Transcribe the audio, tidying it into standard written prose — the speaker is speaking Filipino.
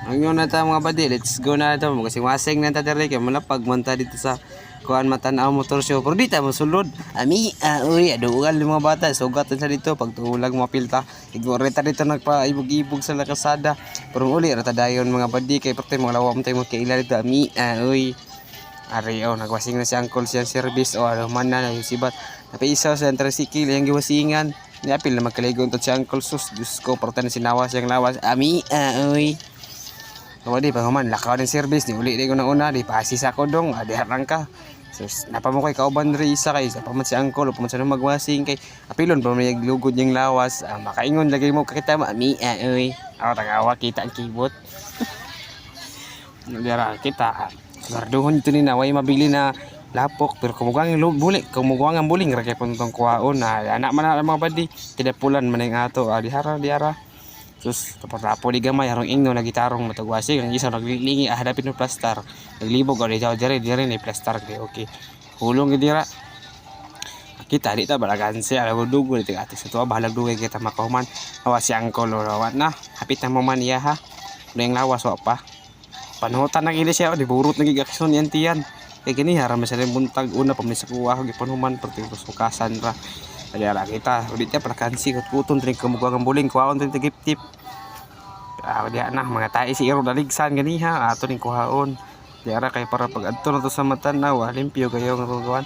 Ang yun na ta mga badi, let's go na ito. Kasi waseng na ta diri kay malapag man ta dito sa kuan matanaw motor show. Pero di ta mosulod. Ami, uy, adugal yung mga bata. Sugatan sa dito pag tuulag mapilta. Igore ta dito nagpaibog-ibog sa lakasada. Pero uli rata dayon mga badi kay pati mga lawam tay mo kaila dito. Ami, uy. Ari nagwasing na si Uncle siyang service o ano man na yung sibat. Napaisaw sa tricycle yung giwasingan. Niapil na magkaligon to si Uncle Sus. Diyos ko, parta na sinawas siyang lawas. Ami, uy. So, di pa man, lakaw ng service, di uli di ko na una, di pasis ako dong, di harang ka. So, napamo kay kauban rin isa kay, sa paman si Uncle, o paman sa magwasing kay, apilon pa may lugod yung lawas, makaingon lagay mo kakita mo, ami, uy, ako tagawa, kita ang keyboard. Nalira, kita, garduhon ito ni naway mabili na lapok, pero kumugang ang buling, kumugang ang buling, rakay puntong kuhaon, anak man na mga badi, tidapulan man yung ato, di hara. Terus tapo di gamay harong ingno nagitarong matagwasi ang isa naglilingi hadapin ng plastar naglibog o di dire ni plastar kay okay hulong gid dira kita di ta balagan siya ala dugo di ati sa tuwa bahalag dugo kita makahuman awas si Uncle rawat na hapit na mo man iya ha ning lawas wa pa panutan na gid siya di burot na gigakson yan tiyan kay kini haram sa buntag una pamisa kuha gipanuman perti sukasan ra. Kaya kita, ulit niya prakansi, kuton trik kemukuang buling, kuhaon trik tip. Dia na mga tayo si Iro daligsan ganiha, ato ning kuhaon. Diara kay para pag adto na to sa matan na, limpyo kayo ng tutuan.